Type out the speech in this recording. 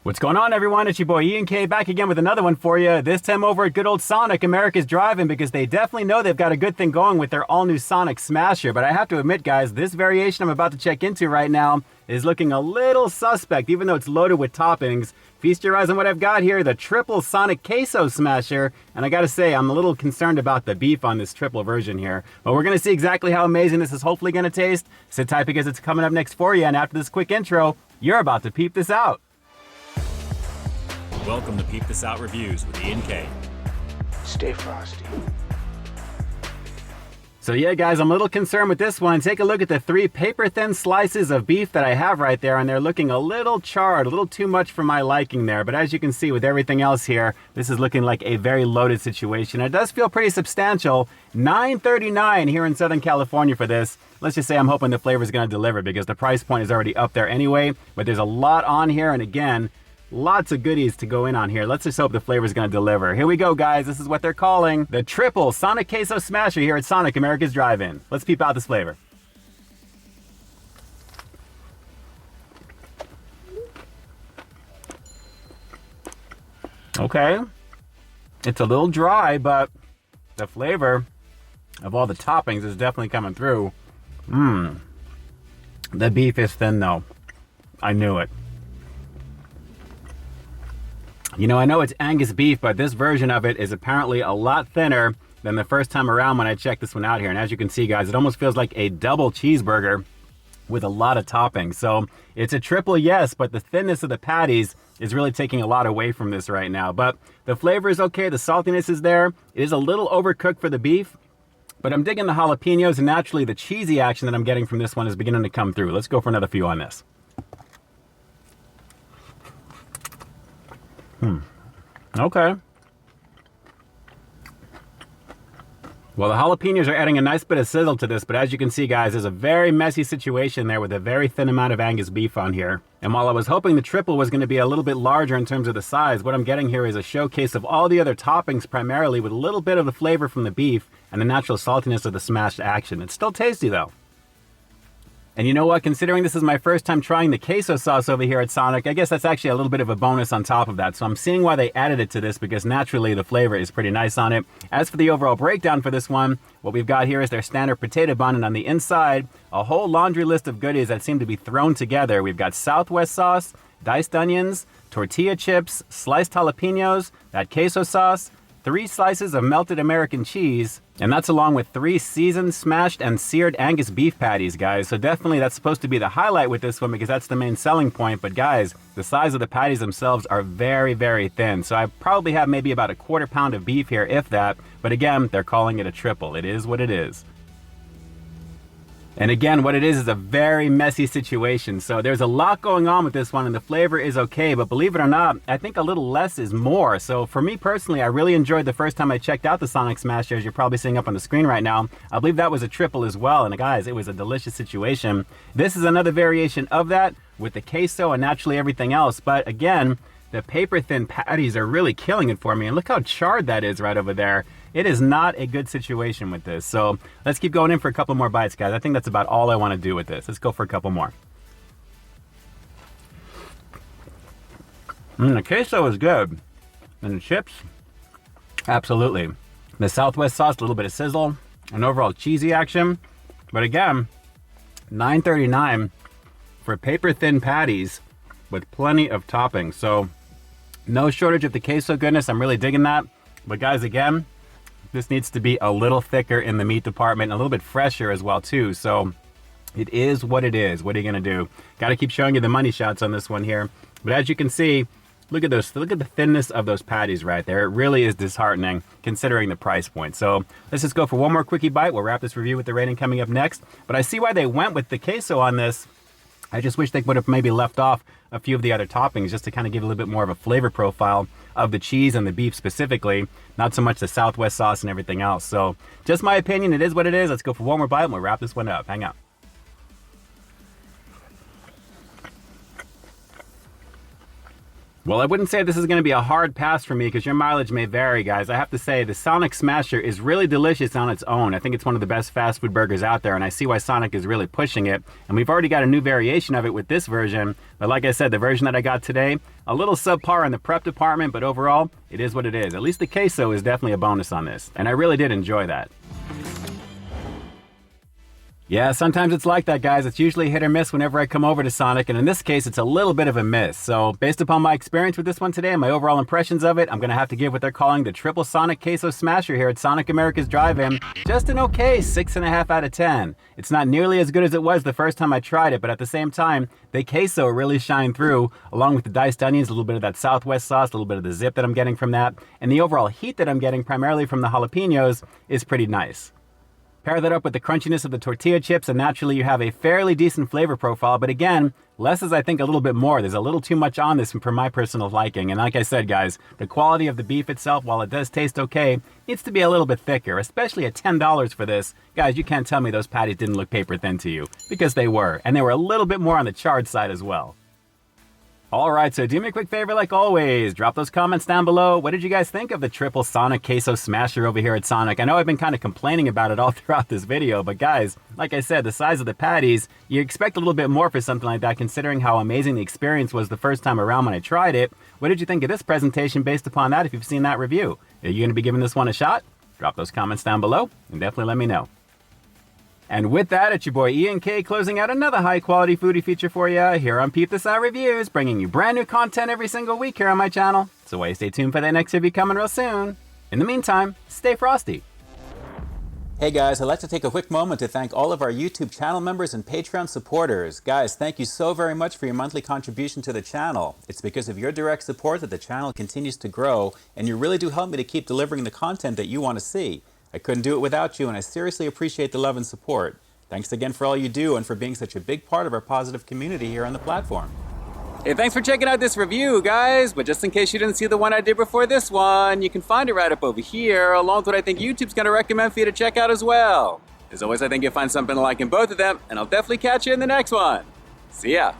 What's going on, everyone? It's your boy Ian K back again with another one for you. This time over at good old Sonic America's Drive-In, because they definitely know they've got a good thing going with their all-new Sonic Smasher. But I have to admit, guys, this variation I'm about to check into right now is looking a little suspect, even though it's loaded with toppings. Feast your eyes on what I've got here, the triple Sonic Queso Smasher. And I gotta say, I'm a little concerned about the beef on this triple version here. But we're gonna see exactly how amazing this is hopefully gonna taste. Sit tight because it's coming up next for you. And after this quick intro, you're about to peep this out. Welcome to Peep This Out Reviews with Ian K. Stay frosty. So yeah, guys, I'm a little concerned with this one. Take a look at the 3 paper-thin slices of beef that I have right there, and they're looking a little charred, a little too much for my liking there. But as you can see with everything else here, this is looking like a very loaded situation. It does feel pretty substantial. $9.39 here in Southern California for this. Let's just say I'm hoping the flavor is going to deliver because the price point is already up there anyway. But there's a lot on here, and again, lots of goodies to go in on here. Let's just hope the flavor is going to deliver. Here we go, guys. This is what they're calling the triple Sonic Queso Smasher here at Sonic America's Drive-In. Let's peep out this flavor. Okay. It's a little dry, but the flavor of all the toppings is definitely coming through. The beef is thin, though. I knew it. You know, I know it's Angus beef, but this version of it is apparently a lot thinner than the first time around when I checked this one out here. And as you can see, guys, it almost feels like a double cheeseburger with a lot of toppings. So it's a triple, yes, but the thinness of the patties is really taking a lot away from this right now. But the flavor is okay. The saltiness is there. It is a little overcooked for the beef, but I'm digging the jalapenos, and naturally the cheesy action that I'm getting from this one is beginning to come through. Let's go for another few on this. Okay. Well, the jalapenos are adding a nice bit of sizzle to this, but as you can see, guys, there's a very messy situation there with a very thin amount of Angus beef on here. And while I was hoping the triple was going to be a little bit larger in terms of the size, what I'm getting here is a showcase of all the other toppings primarily with a little bit of the flavor from the beef and the natural saltiness of the smashed action. It's still tasty, though. And you know what? Considering this is my first time trying the queso sauce over here at Sonic, I guess that's actually a little bit of a bonus on top of that. So I'm seeing why they added it to this, because naturally the flavor is pretty nice on it. As for the overall breakdown for this one, what we've got here is their standard potato bun, and on the inside, a whole laundry list of goodies that seem to be thrown together. We've got Southwest sauce, diced onions, tortilla chips, sliced jalapenos, that queso sauce, 3 slices of melted American cheese, and that's along with 3 seasoned, smashed, and seared Angus beef patties, guys. So definitely that's supposed to be the highlight with this one because that's the main selling point. But guys, the size of the patties themselves are very, very thin. So I probably have maybe about a quarter pound of beef here, if that. But again, they're calling it a triple. It is what it is. And again, what it is a very messy situation. So there's a lot going on with this one, and the flavor is okay, but believe it or not, I think a little less is more. So for me personally, I really enjoyed the first time I checked out the Sonic Smasher, as you're probably seeing up on the screen right now. I believe that was a triple as well, and guys, it was a delicious situation. This is another variation of that with the queso and naturally everything else. But again, the paper-thin patties are really killing it for me, and look how charred that is right over there. It is not a good situation with this. So let's keep going in for a couple more bites, guys. I think that's about all I want to do with this. Let's go for a couple more. The queso is good. And the chips, absolutely. The Southwest sauce, a little bit of sizzle, and overall cheesy action. But again, $9.39 for paper-thin patties with plenty of toppings. So no shortage of the queso goodness. I'm really digging that. But guys, again, this needs to be a little thicker in the meat department, and a little bit fresher as well too. So it is what it is. What are you gonna do? Got to keep showing you the money shots on this one here. But as you can see, look at those. Look at the thinness of those patties right there. It really is disheartening considering the price point. So let's just go for one more quickie bite. We'll wrap this review with the rating coming up next. But I see why they went with the queso on this. I just wish they would have maybe left off a few of the other toppings just to kind of give a little bit more of a flavor profile of the cheese and the beef specifically, not so much the Southwest sauce and everything else. So just my opinion, it is what it is. Let's go for one more bite and we'll wrap this one up. Hang out. Well, I wouldn't say this is going to be a hard pass for me because your mileage may vary, guys. I have to say the Sonic Smasher is really delicious on its own. I think it's one of the best fast food burgers out there, and I see why Sonic is really pushing it. And we've already got a new variation of it with this version. But like I said, the version that I got today, a little subpar in the prep department, but overall, it is what it is. At least the queso is definitely a bonus on this, and I really did enjoy that. Yeah, sometimes it's like that, guys. It's usually hit or miss whenever I come over to Sonic, and in this case, it's a little bit of a miss. So, based upon my experience with this one today and my overall impressions of it, I'm going to have to give what they're calling the Triple Sonic Queso Smasher here at Sonic America's Drive-In just an okay 6.5 out of 10. It's not nearly as good as it was the first time I tried it, but at the same time, the queso really shined through, along with the diced onions, a little bit of that Southwest sauce, a little bit of the zip that I'm getting from that, and the overall heat that I'm getting primarily from the jalapenos is pretty nice. Pair that up with the crunchiness of the tortilla chips, and naturally you have a fairly decent flavor profile, but again, less is I think a little bit more. There's a little too much on this for my personal liking, and like I said, guys, the quality of the beef itself, while it does taste okay, needs to be a little bit thicker, especially at $10 for this. Guys, you can't tell me those patties didn't look paper thin to you, because they were, and they were a little bit more on the charred side as well. Alright, so do me a quick favor like always, drop those comments down below. What did you guys think of the Triple Sonic Queso Smasher over here at Sonic? I know I've been kind of complaining about it all throughout this video, but guys, like I said, the size of the patties, you expect a little bit more for something like that considering how amazing the experience was the first time around when I tried it. What did you think of this presentation based upon that if you've seen that review? Are you going to be giving this one a shot? Drop those comments down below and definitely let me know. And with that, it's your boy Ian K closing out another high-quality foodie feature for you here on Peep This Out Reviews, bringing you brand new content every single week here on my channel. So why stay tuned for that next review coming real soon. In the meantime, stay frosty. Hey guys, I'd like to take a quick moment to thank all of our YouTube channel members and Patreon supporters. Guys, thank you so very much for your monthly contribution to the channel. It's because of your direct support that the channel continues to grow, and you really do help me to keep delivering the content that you want to see. I couldn't do it without you, and I seriously appreciate the love and support. Thanks again for all you do and for being such a big part of our positive community here on the platform. Hey, thanks for checking out this review, guys. But just in case you didn't see the one I did before this one, you can find it right up over here, along with what I think YouTube's going to recommend for you to check out as well. As always, I think you'll find something to like in both of them, and I'll definitely catch you in the next one. See ya.